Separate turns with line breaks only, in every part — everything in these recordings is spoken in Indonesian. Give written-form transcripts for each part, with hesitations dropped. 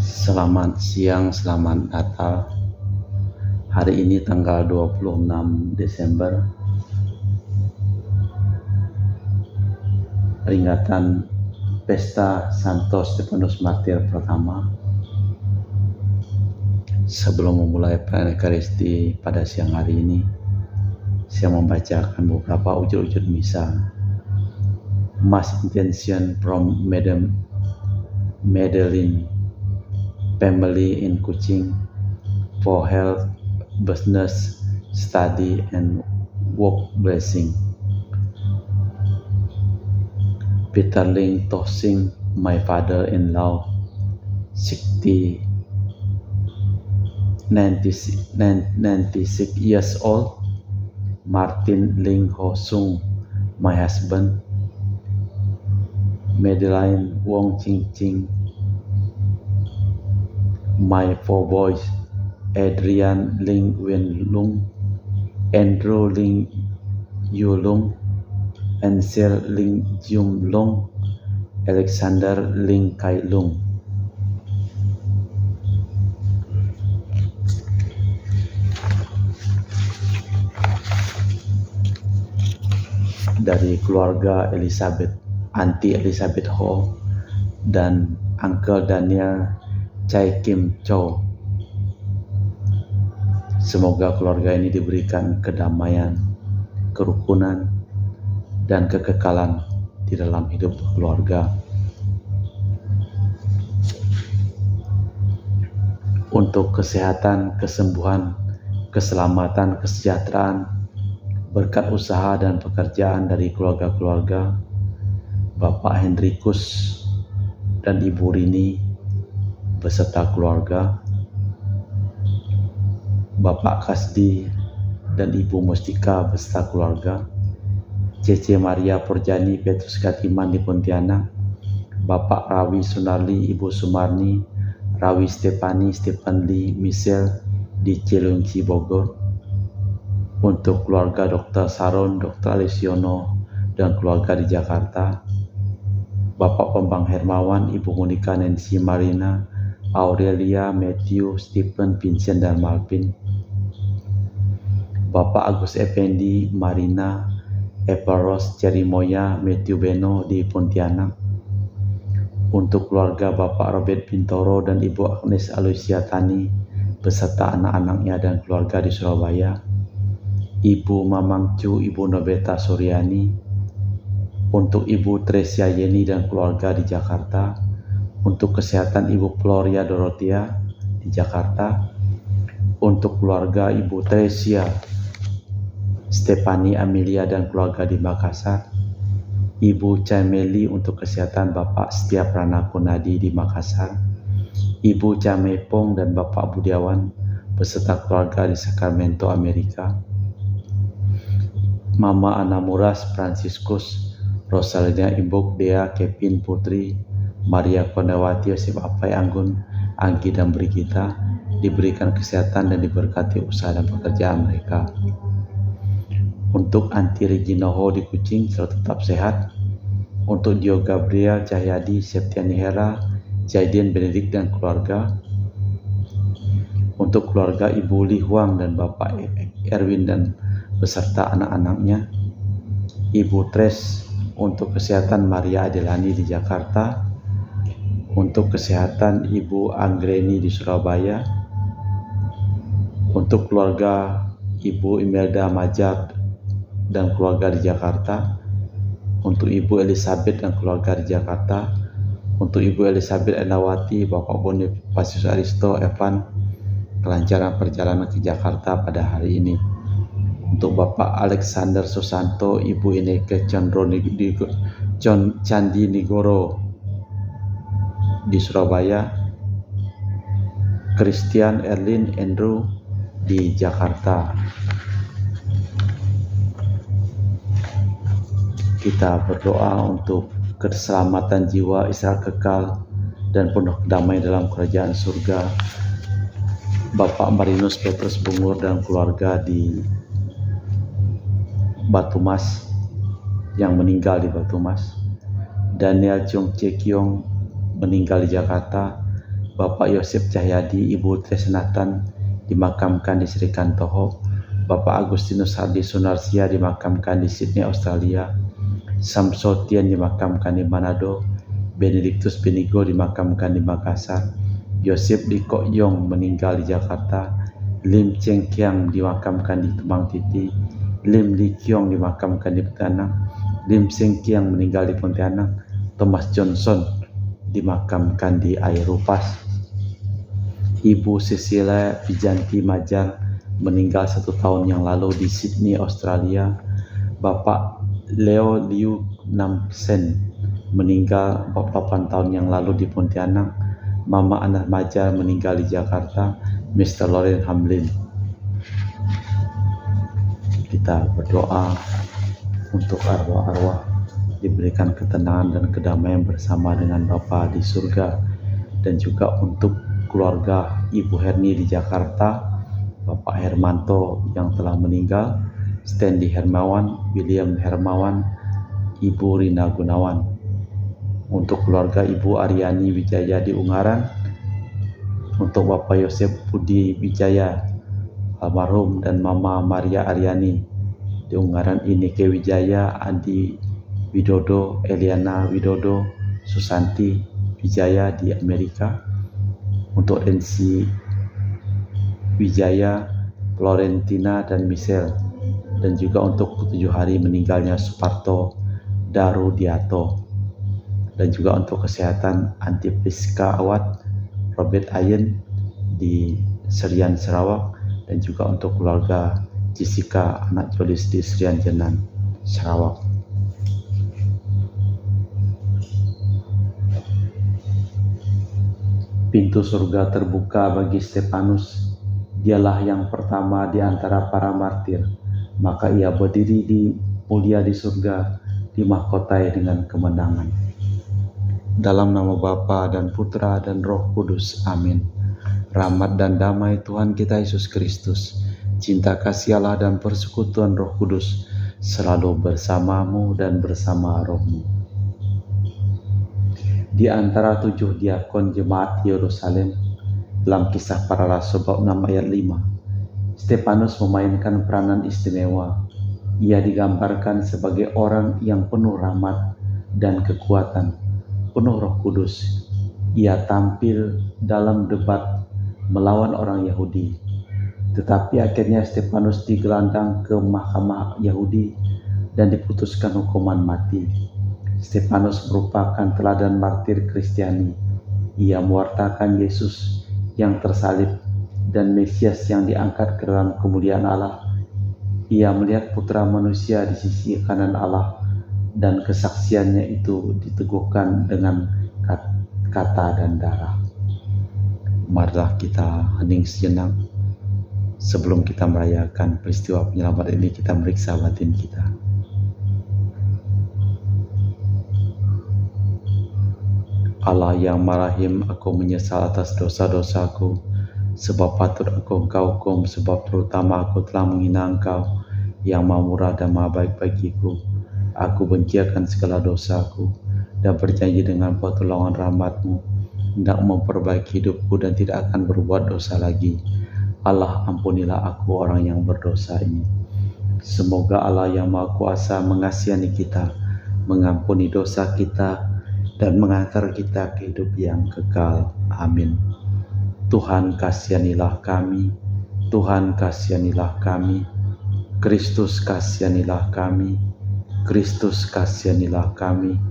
Selamat siang, selamat Natal. Hari ini tanggal 26 Desember, peringatan Pesta Santo Stefanus Martir pertama. Sebelum memulai perayaan Ekaristi pada siang hari ini, saya membacakan beberapa ujur-ujur misa. Mass intention from Madam Madeline family in Kuching for health, business, study, and work blessing. Peter Ling Tosing, my father-in-law, 96 years old. Martin Ling Ho Sung, my husband. Madeline Wong Ching Ching, my 4 boys. Adrian Ling Wen Lung, Andrew Ling Yu Lung, Ansel Ling Jum Lung, Alexander Ling Kai Lung. Dari keluarga Elizabeth, Auntie Elizabeth Ho dan Uncle Daniel Chai Kim Chow. Semoga keluarga ini diberikan kedamaian, kerukunan, dan kekekalan di dalam hidup keluarga. Untuk kesehatan, kesembuhan, keselamatan, kesejahteraan, berkat usaha dan pekerjaan dari keluarga-keluarga Bapak Hendrikus dan Ibu Rini beserta keluarga, Bapak Kasdi dan Ibu Mustika beserta keluarga, Cece Maria Porjani Petrus Katiman di Pontianak, Bapak Rawi Sunarli, Ibu Sumarni, Rawi Stefani, Stefan Lee, Michelle di Cilungci, Bogor. Untuk keluarga Dr. Saron, Dr. Alisiono, dan keluarga di Jakarta, Bapak Pembang Hermawan, Ibu Monika, Nancy, Marina, Aurelia, Matthew, Stephen, Vincent, dan Malvin. Bapak Agus Effendi, Marina, Eparos, Cerimoya, Matthew Beno di Pontianak. Untuk keluarga Bapak Robert Bintoro dan Ibu Agnes Aloysia Tani beserta anak-anaknya dan keluarga di Surabaya. Ibu Mamang Cu, Ibu Nobeta Suryani. Untuk Ibu Tresia Yeni dan keluarga di Jakarta. Untuk kesehatan Ibu Floria Dorothea di Jakarta. Untuk keluarga Ibu Tresia Stefani Amelia dan keluarga di Makassar. Ibu Cameli untuk kesehatan Bapak Setia Pranakunadi di Makassar. Ibu Camepong dan Bapak Budiawan beserta keluarga di Sacramento, Amerika. Mama Anamuras Franciscus, Rosalina Imbok, Dea, Kevin Putri, Maria Kondawati, Yosef Apai Anggun, Anggi dan Brigita diberikan kesehatan dan diberkati usaha dan pekerjaan mereka. Untuk Anti Regina Ho di Kuching selalu tetap sehat. Untuk Dio Gabriel Cahyadi, Septiani Hera, Jaiden Benedict dan keluarga. Untuk keluarga Ibu Li Huang dan Bapak Erwin dan beserta anak-anaknya. Ibu Tres untuk kesehatan Maria Adelani di Jakarta. Untuk kesehatan Ibu Anggreni di Surabaya. Untuk keluarga Ibu Imelda Majar dan keluarga di Jakarta. Untuk Ibu Elizabeth dan keluarga di Jakarta. Untuk Ibu Elizabeth Endawati, Bapak Bonifasius Aristo Evan, kelancaran perjalanan ke Jakarta pada hari ini. Untuk Bapak Alexander Susanto, Ibu Ineke Candi Nigoro di Surabaya. Christian Erlin Andrew di Jakarta. Kita berdoa untuk keselamatan jiwa, istirahat kekal, dan penuh kedamaian dalam kerajaan surga Bapak Marinus Petrus Bungur dan keluarga di Batu Mas yang meninggal di Batu Mas. Daniel Cheong Cekiong meninggal di Jakarta. Bapak Yosef Cahyadi, Ibu Tresnatan dimakamkan di Sri Kantoho. Bapak Agustinus Hardi Sunarsia dimakamkan di Sydney, Australia. Samsotian dimakamkan di Manado. Benedictus Benigo dimakamkan di Makassar. Yosef Liko Yong meninggal di Jakarta. Lim Cheng Kiang dimakamkan di Tumang Titi. Lim Li Kiong dimakamkan di Pontianak. Lim Seng Kiang meninggal di Pontianak. Thomas Johnson dimakamkan di Airupas. Ibu Cecilia Vijanti Majar meninggal 1 tahun yang lalu di Sydney, Australia. Bapak Leo Liu Nam Sen meninggal 48 tahun yang lalu di Pontianak. Mama Anak Majar meninggal di Jakarta. Mr. Loren Hamlin. Kita berdoa untuk arwah-arwah diberikan ketenangan dan kedamaian bersama dengan Bapa di surga, dan juga untuk keluarga Ibu Herni di Jakarta, Bapak Hermanto yang telah meninggal, Stanley Hermawan, William Hermawan, Ibu Rina Gunawan. Untuk keluarga Ibu Aryani Wijaya di Ungaran, untuk Bapak Yosef Budi Wijaya almarhum dan Mama Maria Aryani di Ungaran, Ineke Wijaya, Andi Widodo, Eliana Widodo, Susanti Wijaya di Amerika. Untuk Rensi Wijaya, Florentina dan Michelle, dan juga untuk 7 hari meninggalnya Suparto Darudiato, dan juga untuk kesehatan Anti Priska Awad, Robert Ayen di Serian Sarawak, dan juga untuk keluarga Jessica anak Jolis di Serian Jenan Sarawak. Pintu surga terbuka bagi Stefanus. Dialah yang pertama di antara para martir, maka ia berdiri di mulia di surga, dimahkotai dengan kemenangan. Dalam nama Bapa dan Putra dan Roh Kudus. Amin. Rahmat dan damai Tuhan kita Yesus Kristus, cinta kasih Allah dan persekutuan Roh Kudus selalu bersamamu dan bersama rohmu. Di antara 7 diakon jemaat Yerusalem, dalam Kisah Para Rasul bab 6 ayat 5, Stefanus memainkan peranan istimewa. Ia digambarkan sebagai orang yang penuh rahmat dan kekuatan, penuh Roh Kudus. Ia tampil dalam debat melawan orang Yahudi, tetapi akhirnya Stefanus digelandang ke mahkamah Yahudi dan diputuskan hukuman mati. Stefanus merupakan teladan martir Kristiani. Ia mewartakan Yesus yang tersalib dan Mesias yang diangkat ke dalam kemuliaan Allah. Ia melihat putra manusia di sisi kanan Allah, dan kesaksiannya itu diteguhkan dengan kata dan darah. Marilah kita hening sejenak. Sebelum kita merayakan peristiwa penyelamat ini, kita meriksa batin kita. Allah yang marahim, aku menyesal atas dosa-dosaku, sebab patut aku engkau hukum, sebab terutama aku telah menghina engkau yang maha murah dan maha baik bagiku. Aku benci akan segala dosaku dan berjanji dengan pertolongan rahmat-Mu hendak memperbaiki hidupku dan tidak akan berbuat dosa lagi. Allah, ampunilah aku orang yang berdosa ini. Semoga Allah yang Maha Kuasa mengasihani kita, mengampuni dosa kita, dan mengantar kita ke hidup yang kekal. Amin. Tuhan kasihanilah kami, Tuhan kasihanilah kami, Kristus kasihanilah kami, Kristus kasihanilah kami,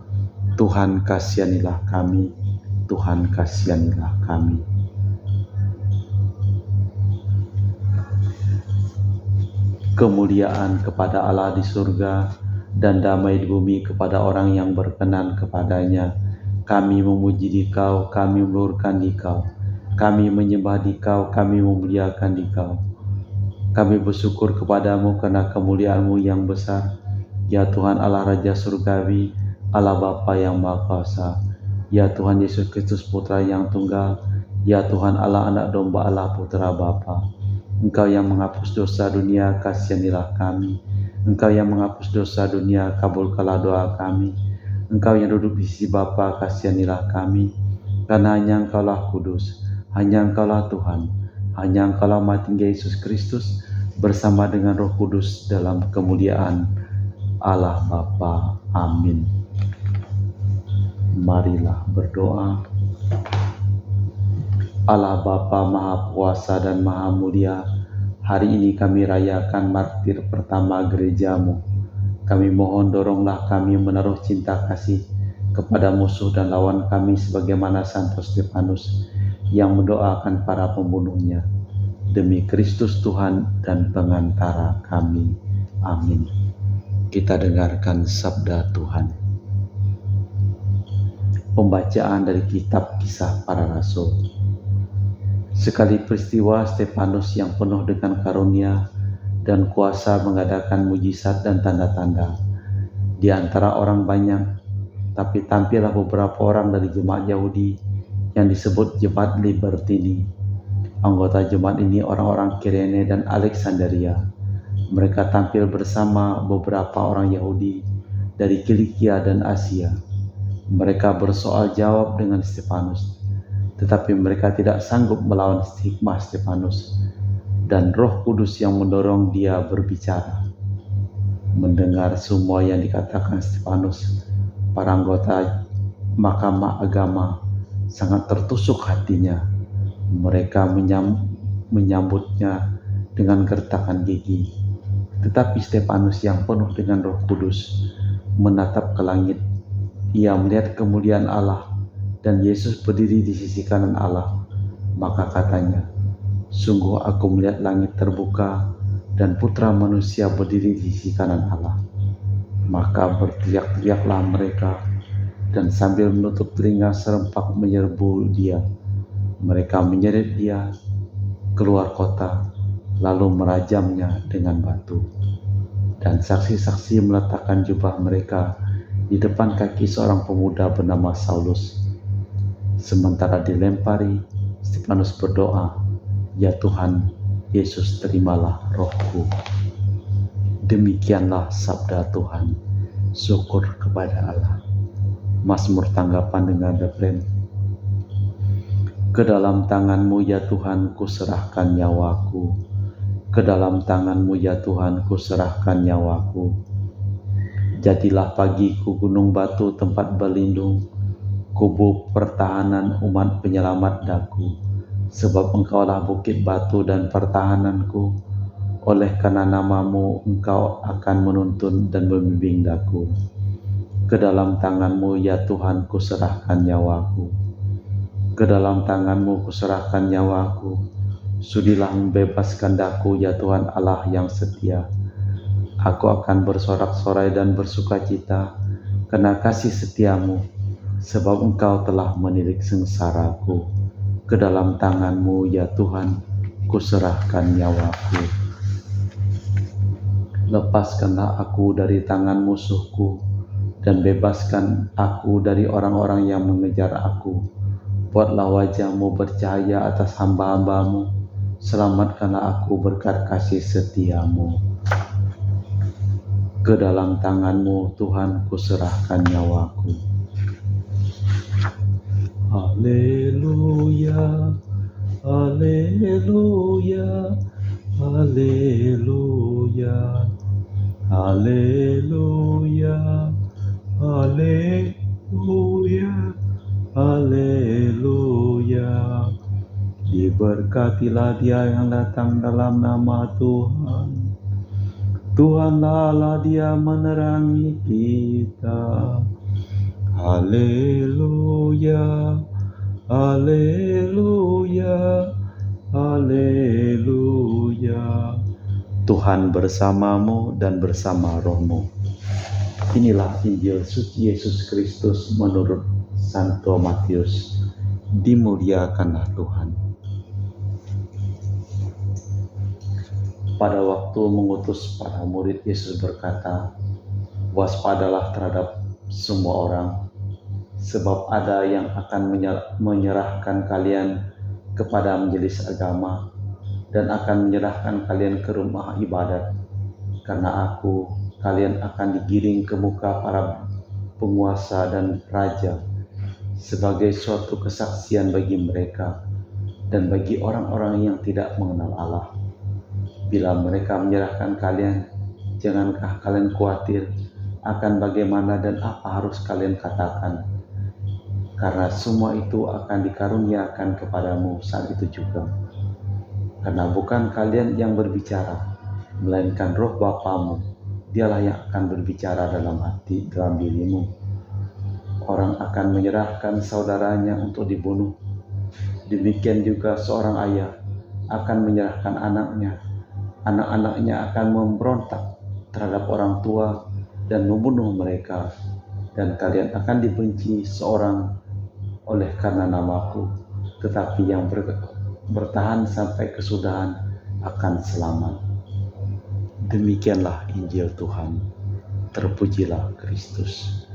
Tuhan kasihanilah kami, Tuhan kasihanilah kami. Kemuliaan kepada Allah di surga dan damai di bumi kepada orang yang berkenan kepadanya. Kami memuji Dikau, kami meluhurkan Dikau, kami menyembah Dikau, kami memuliakan Dikau. Kami bersyukur kepadamu karena kemuliaan-Mu yang besar, ya Tuhan Allah Raja Surgawi, Allah Bapa yang Maha Kuasa, ya Tuhan Yesus Kristus Putra yang Tunggal, ya Tuhan Allah Anak Domba Allah Putra Bapa. Engkau yang menghapus dosa dunia, kasihanilah kami. Engkau yang menghapus dosa dunia, kabulkanlah doa kami. Engkau yang duduk di sisi Bapa, kasihanilah kami. Karena hanya Engkaulah kudus, Hanya Engkaulah Tuhan, hanya Engkaulah Maha Tinggi Yesus Kristus bersama dengan Roh Kudus dalam kemuliaan Allah Bapa. Amin. Marilah berdoa. Allah Bapa Maha Kuasa dan Maha Mulia, hari ini kami rayakan martir pertama gerejamu. Kami mohon doronglah kami menaruh cinta kasih kepada musuh dan lawan kami sebagaimana Santo Stefanus yang mendoakan para pembunuhnya. Demi Kristus Tuhan dan pengantara kami. Amin. Kita dengarkan sabda Tuhan. Pembacaan dari kitab Kisah Para Rasul. Sekali peristiwa Stefanus yang penuh dengan karunia dan kuasa mengadakan mujizat dan tanda-tanda di antara orang banyak, tapi tampillah beberapa orang dari jemaat Yahudi yang disebut jemaat Libertini. Anggota jemaat ini orang-orang Kirene dan Alexandria. Mereka tampil bersama beberapa orang Yahudi dari Kilikia dan Asia. Mereka bersoal jawab dengan Stefanus, tetapi mereka tidak sanggup melawan hikmah Stefanus dan Roh Kudus yang mendorong dia berbicara. Mendengar semua yang dikatakan Stefanus, para anggota mahkamah agama sangat tertusuk hatinya. Mereka menyambutnya dengan gertakan gigi. Tetapi Stefanus yang penuh dengan Roh Kudus menatap ke langit. Ia melihat kemuliaan Allah dan Yesus berdiri di sisi kanan Allah. Maka katanya, "Sungguh aku melihat langit terbuka dan Putra Manusia berdiri di sisi kanan Allah." Maka berteriak-teriaklah mereka dan sambil menutup telinga serempak menyerbu dia. Mereka menyeret dia keluar kota lalu merajamnya dengan batu. Dan saksi-saksi meletakkan jubah mereka di depan kaki seorang pemuda bernama Saulus. Sementara dilempari, Stefanus berdoa, "Ya Tuhan, Yesus terimalah rohku." Demikianlah sabda Tuhan. Syukur kepada Allah. Mazmur tanggapan dengan refren. Ke dalam tangan-Mu ya Tuhan kuserahkan nyawaku. Ke dalam tangan-Mu ya Tuhan kuserahkan nyawaku. Jadilah bagiku gunung batu tempat berlindung, kubu pertahanan umat penyelamat daku. Sebab Engkaulah bukit batu dan pertahananku, oleh karena nama-Mu Engkau akan menuntun dan membimbing daku. Ke dalam tangan-Mu ya Tuhan kuserahkan nyawaku. Ke dalam tangan-Mu kuserahkan nyawaku. Sudilah membebaskan daku ya Tuhan Allah yang setia. Aku akan bersorak-sorai dan bersukacita karena kasih setia-Mu, sebab Engkau telah menilik sengsaraku. Ke dalam tangan-Mu ya Tuhan kuserahkan nyawaku. Lepaskanlah aku dari tangan musuhku dan bebaskan aku dari orang-orang yang mengejar aku. Buatlah wajah-Mu bercahaya atas hamba-hamba-Mu. Selamatkanlah aku berkat kasih setia-Mu. Ke dalam tangan-Mu Tuhan kuserahkan nyawaku. Haleluya, haleluya, haleluya, haleluya, haleluya, haleluya. Diberkatilah Dia yang datang dalam nama Tuhan. Tuhanlah Allah, Dia menerangi kita. Haleluya, haleluya, haleluya. Tuhan bersamamu dan bersama rohmu. Inilah Injil suci Yesus Kristus menurut Santo Matius. Dimuliakanlah Tuhan. Pada waktu mengutus para murid, Yesus berkata, "Waspadalah terhadap semua orang, sebab ada yang akan menyerahkan kalian kepada majelis agama dan akan menyerahkan kalian ke rumah ibadat. Karena aku, kalian akan digiring ke muka para penguasa dan raja sebagai suatu kesaksian bagi mereka. dan bagi orang-orang yang tidak mengenal Allah. Bila mereka menyerahkan kalian, jangankah kalian khawatir akan bagaimana dan apa harus kalian katakan, karena semua itu akan dikaruniakan kepadamu saat itu juga. Karena bukan kalian yang berbicara, melainkan roh Bapamu, dialah yang akan berbicara dalam dirimu. Orang akan menyerahkan saudaranya untuk dibunuh. Demikian juga seorang ayah akan menyerahkan anaknya. Anak-anaknya akan memberontak terhadap orang tua dan membunuh mereka. Dan kalian akan dibenci seorang oleh karena namaku, tetapi yang bertahan sampai kesudahan akan selamat. Demikianlah Injil Tuhan. Terpujilah Kristus.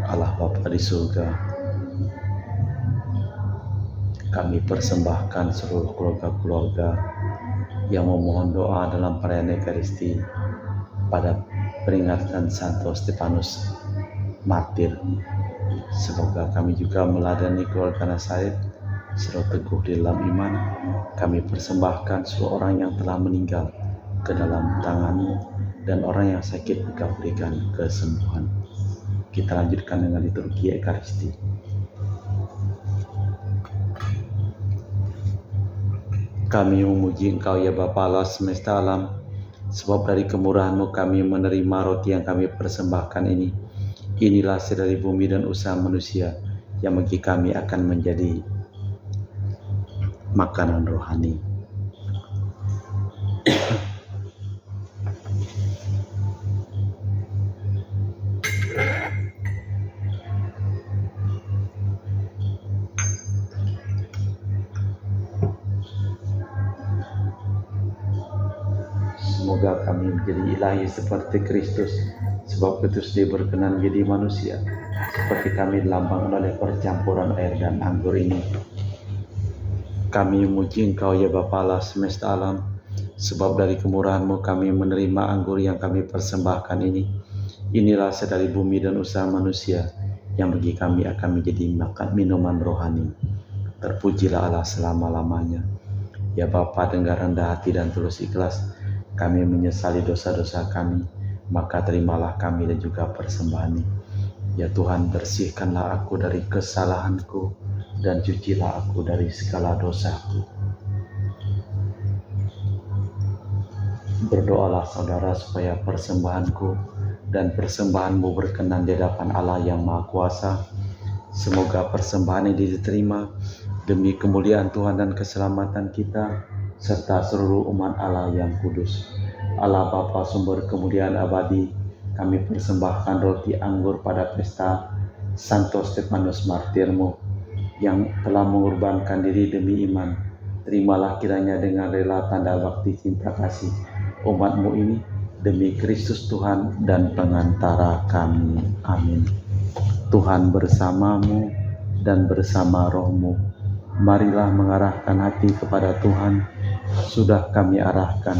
Allah Bapa di surga, kami persembahkan seluruh keluarga-keluarga yang memohon doa dalam perayaan Ekaristi pada peringatan Santo Stefanus Martir. Semoga kami juga meladani keluarga Nazaret selalu teguh di dalam iman. Kami persembahkan seluruh orang yang telah meninggal ke dalam tangan-Mu, dan orang yang sakit Engkau berikan kesembuhan. Kita lanjutkan dengan liturgi Ekaristi. Kami memuji Engkau ya Bapa Allah semesta alam, sebab dari kemurahan-Mu kami menerima roti yang kami persembahkan ini. Inilah hasil dari bumi dan usaha manusia, yang bagi kami akan menjadi makanan rohani. Semoga kami menjadi ilahi seperti Kristus, sebab Kristus Dia berkenan menjadi manusia, seperti kami dilambangkan oleh percampuran air dan anggur ini. Kami memuji Engkau ya Bapa Allah semesta alam, sebab dari kemurahan-Mu kami menerima anggur yang kami persembahkan ini. Inilah hasil dari bumi dan usaha manusia, yang bagi kami akan menjadi minuman rohani. Terpujilah Allah selama-lamanya. Ya Bapa, dengan rendah hati dan tulus ikhlas, kami menyesali dosa-dosa kami, maka terimalah kami dan juga persembahan ini. Ya Tuhan, bersihkanlah aku dari kesalahanku, dan cucilah aku dari segala dosaku. Berdoalah saudara supaya persembahanku dan persembahanmu berkenan di hadapan Allah yang Maha Kuasa. Semoga persembahan ini diterima demi kemuliaan Tuhan dan keselamatan kita, serta seluruh umat Allah yang kudus. Allah Bapa sumber kemuliaan abadi, kami persembahkan roti anggur pada pesta Santo Stefanus Martir-Mu yang telah mengorbankan diri demi iman. Terimalah kiranya dengan rela tanda bakti cinta kasih umat-Mu ini, demi Kristus Tuhan dan pengantara kami. Amin. Tuhan bersamamu dan bersama rohmu. Marilah mengarahkan hati kepada Tuhan. Sudah kami arahkan.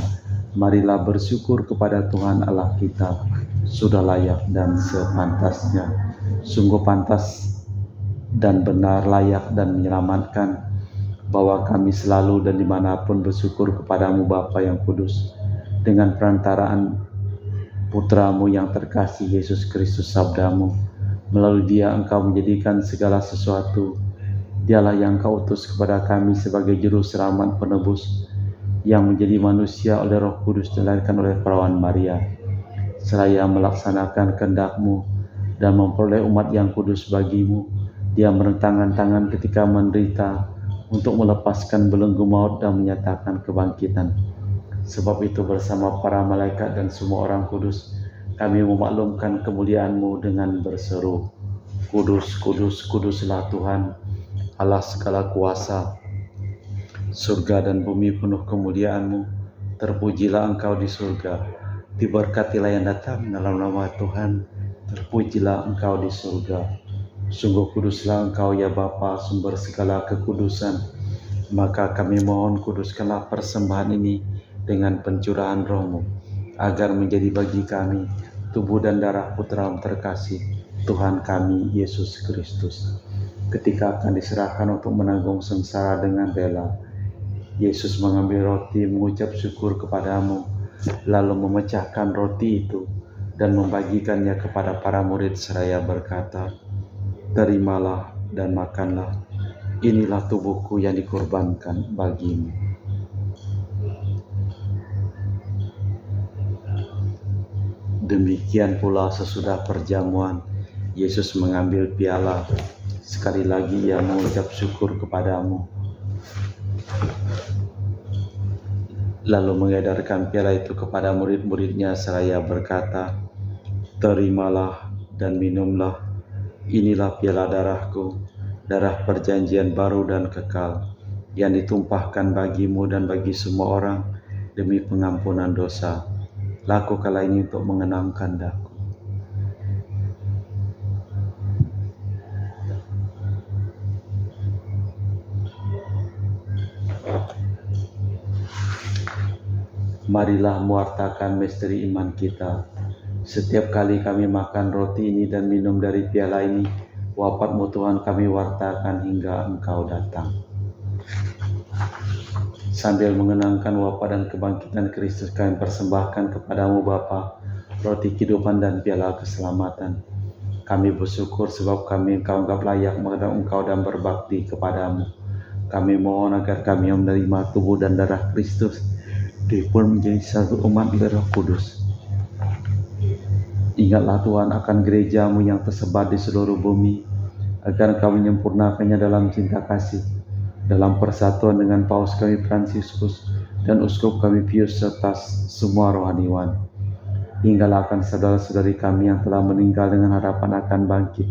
Marilah bersyukur kepada Tuhan Allah kita. Sudah layak dan sepantasnya. Sungguh pantas dan benar, layak dan menyelamatkan, bahwa kami selalu dan dimanapun bersyukur kepadamu Bapa yang kudus, dengan perantaraan Putra-Mu yang terkasih Yesus Kristus Sabda-Mu. Melalui Dia Engkau menjadikan segala sesuatu. Dialah yang Engkau utus kepada kami sebagai juru selamat penebus, yang menjadi manusia oleh Roh Kudus dilahirkan oleh perawan Maria. Seraya melaksanakan kehendak-Mu dan memperoleh umat yang kudus bagi-Mu, Dia merentangkan tangan ketika menderita untuk melepaskan belenggu maut dan menyatakan kebangkitan. Sebab itu bersama para malaikat dan semua orang kudus, kami memaklumkan kemuliaan-Mu dengan berseru, Kudus, kudus, kuduslah Tuhan, Allah segala kuasa. Surga dan bumi penuh kemuliaan-Mu. Terpujilah Engkau di surga. Diberkatilah yang datang dalam nama Tuhan. Terpujilah Engkau di surga. Sungguh kuduslah Engkau ya Bapa, sumber segala kekudusan. Maka kami mohon, kuduskanlah persembahan ini dengan pencurahan Roh-Mu, agar menjadi bagi kami tubuh dan darah Putra-Mu terkasih, Tuhan kami Yesus Kristus. Ketika akan diserahkan untuk menanggung sengsara dengan rela, Yesus mengambil roti, mengucap syukur kepadamu, lalu memecahkan roti itu dan membagikannya kepada para murid seraya berkata, "Terimalah dan makanlah, inilah tubuhku yang dikorbankan bagimu." Demikian pula sesudah perjamuan, Yesus mengambil piala. Sekali lagi ia mengucap syukur kepadamu, lalu mengedarkan piala itu kepada murid-muridnya seraya berkata, "Terimalah dan minumlah, inilah piala darahku, darah perjanjian baru dan kekal, yang ditumpahkan bagimu dan bagi semua orang demi pengampunan dosa. Lakukanlah ini untuk mengenangkan daku." Marilah mewartakan misteri iman kita. Setiap kali kami makan roti ini dan minum dari piala ini, wafat-Mu Tuhan kami wartakan hingga Engkau datang. Sambil mengenangkan wafat dan kebangkitan Kristus, kami persembahkan kepadamu Bapa, roti kehidupan dan piala keselamatan. Kami bersyukur sebab kami Engkau anggap layak menghadap Engkau dan berbakti kepadamu. Kami mohon agar kami menerima tubuh dan darah Kristus, dipun menjadi satu umat oleh Roh Kudus. Ingatlah Tuhan akan gereja-Mu yang tersebar di seluruh bumi, agar Engkau menyempurnakannya dalam cinta kasih, dalam persatuan dengan Paus kami Fransiskus dan Uskup kami Pius serta semua rohaniwan. Hinggalah akan saudara-saudari kami yang telah meninggal dengan harapan akan bangkit,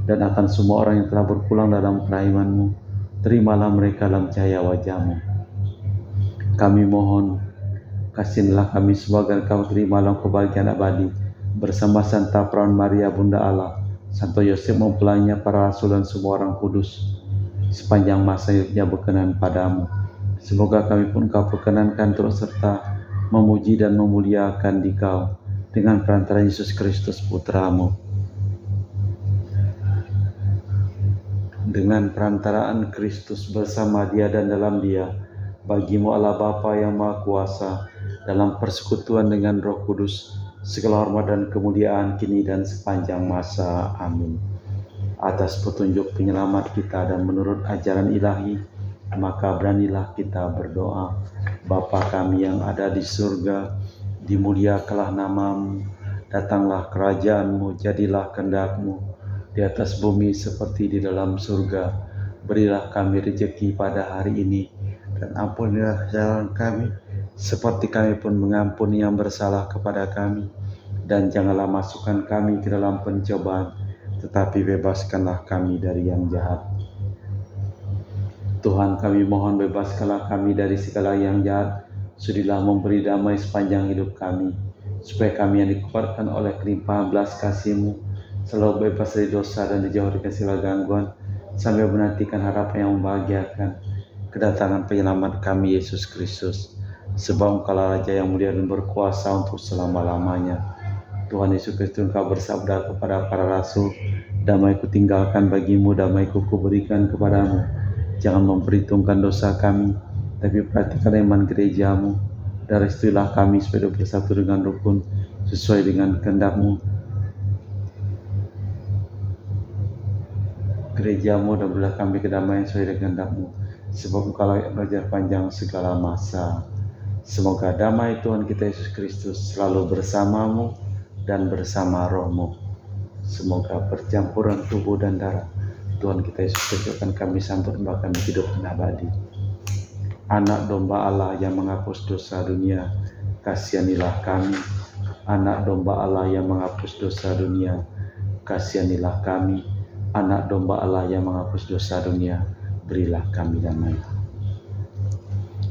dan akan semua orang yang telah berpulang dalam kerajaan-Mu. Terimalah mereka dalam cahaya wajah-Mu. Kami mohon, kasihilah kami semua agar Kau terima dalam kebahagiaan abadi bersama Santa Perawan Maria Bunda Allah, Santo Yosef mempelainya, para rasul dan semua orang kudus sepanjang masa hidupnya berkenan padamu. Semoga kami pun Kau perkenankan terus serta memuji dan memuliakan Dikau dengan perantara Yesus Kristus Putra-Mu. Dengan perantaraan Kristus, bersama Dia dan dalam Dia, bagi-Mu Allah Bapa yang Maha Kuasa, dalam persekutuan dengan Roh Kudus, segala hormat dan kemuliaan kini dan sepanjang masa. Amin. Atas petunjuk penyelamat kita dan menurut ajaran ilahi, maka beranilah kita berdoa. Bapa kami yang ada di surga, dimuliakanlah nama-Mu, datanglah kerajaan-Mu, jadilah kehendak-Mu di atas bumi seperti di dalam surga. Berilah kami rezeki pada hari ini, dan ampunilah kesalahan kami, seperti kami pun mengampuni yang bersalah kepada kami. Dan janganlah masukkan kami ke dalam pencobaan, tetapi bebaskanlah kami dari yang jahat. Tuhan, kami mohon bebaskanlah kami dari segala yang jahat. Sudilah memberi damai sepanjang hidup kami, supaya kami yang dikuatkan oleh kelimpahan belas kasih-Mu selalu bebas dari dosa dan dijauh dari segala gangguan, sambil menantikan harapan yang membahagiakan, kedatangan penyelamat kami Yesus Kristus. Sebab Engkaulah Raja yang mulia dan berkuasa untuk selama-lamanya. Tuhan Yesus Kristus, Engkau bersabda kepada para rasul, "Damai-Ku tinggalkan bagimu, damai-Ku kuberikan kepadamu. Jangan memperhitungkan dosa kami, tapi perhatikan iman gereja-Mu. Dan restuilah kami supaya bersatu dengan rukun sesuai dengan kehendak-Mu. Gereja-Mu dan berilah kami kedamaian sesuai dengan kehendak-Mu, sebab Engkau layak belajar panjang segala masa." Semoga damai Tuhan kita Yesus Kristus selalu bersama-Mu dan bersama roh-Mu. Semoga percampuran tubuh dan darah Tuhan kita Yesus Kristus akan kami sambut bahkan hidup abadi. Anak domba Allah yang menghapus dosa dunia, kasihanilah kami. Anak domba Allah yang menghapus dosa dunia, kasihanilah kami. Anak domba Allah yang menghapus dosa dunia, berilah kami damai.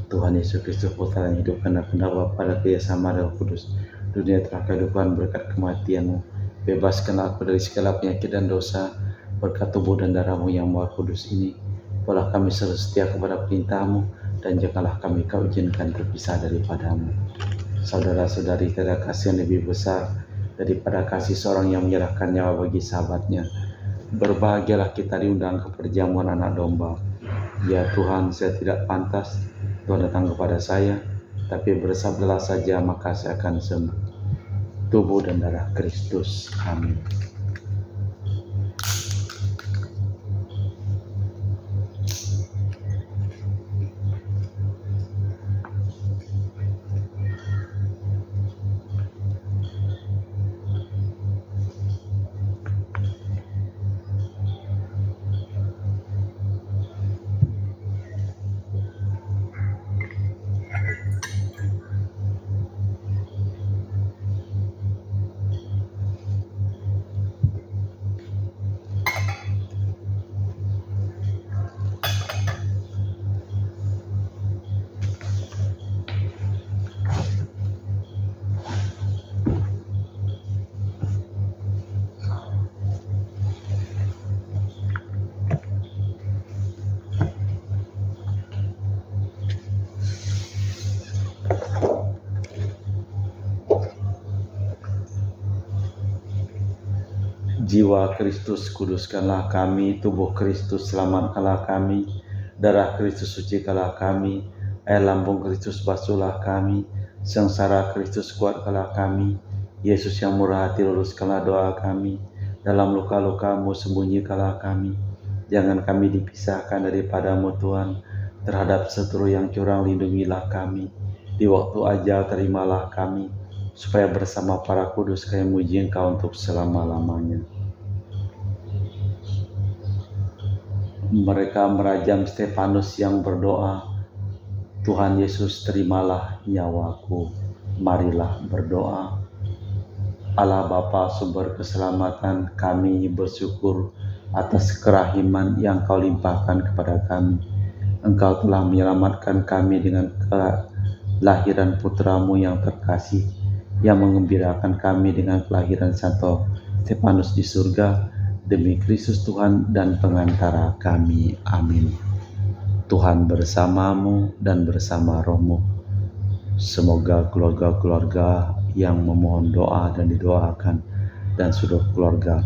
Tuhan Yesus Kristus, Putra yang hidup karena pendapat pada kerjasama Roh Kudus, dunia telah kehidupan berkat kematian-Mu. Bebaskanlah aku dari segala penyakit dan dosa, berkat tubuh dan darah-Mu yang Maha Kudus ini. Polah kami selalu setia kepada perintah-Mu, dan janganlah kami Kau izinkan terpisah daripada-Mu. Saudara-saudari, tiada kasih yang lebih besar daripada kasih seorang yang menyerahkan nyawa bagi sahabatnya. Berbahagialah kita diundang ke perjamuan anak domba. Ya Tuhan, saya tidak pantas Tuhan datang kepada saya, tapi bersabdalah saja maka saya akan sembuh. Tubuh dan darah Kristus. Amin. Jiwa Kristus, kuduskanlah kami. Tubuh Kristus, selamatkanlah kami. Darah Kristus, sucikanlah kami. Air lambung Kristus, basuhlah kami. Sengsara Kristus, kuatkanlah kami. Yesus yang murah hati, luluskanlah doa kami. Dalam luka-luka-Mu, sembunyikanlah kami. Jangan kami dipisahkan daripadamu Tuhan. Terhadap seteru yang curang, lindungilah kami. Di waktu ajal, terimalah kami, supaya bersama para kudus kami memuji Engkau untuk selama-lamanya. Mereka merajam Stefanus yang berdoa, Tuhan Yesus, terimalah nyawaku. Marilah berdoa. Allah Bapa, sumber keselamatan, kami bersyukur atas kerahiman yang Kau limpahkan kepada kami. Engkau telah menyelamatkan kami dengan kelahiran putra-Mu yang terkasih, yang mengembirakan kami dengan kelahiran Santo Stefanus di surga. Demi Kristus Tuhan dan pengantara kami. Amin. Tuhan bersamamu dan bersama rohmu. Semoga keluarga-keluarga yang memohon doa dan didoakan dan seluruh keluarga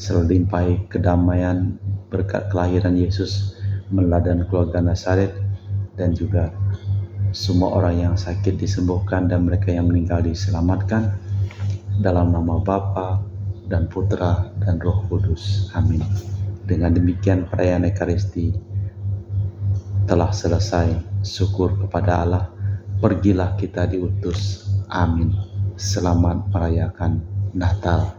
selalu limpahi kedamaian berkat kelahiran Yesus meneladani keluarga Nazaret, dan juga semua orang yang sakit disembuhkan dan mereka yang meninggal diselamatkan. Dalam nama Bapa dan Putra dan Roh Kudus. Amin. Dengan demikian perayaan Ekaristi telah selesai. Syukur kepada Allah. Pergilah kita diutus. Amin. Selamat merayakan Natal.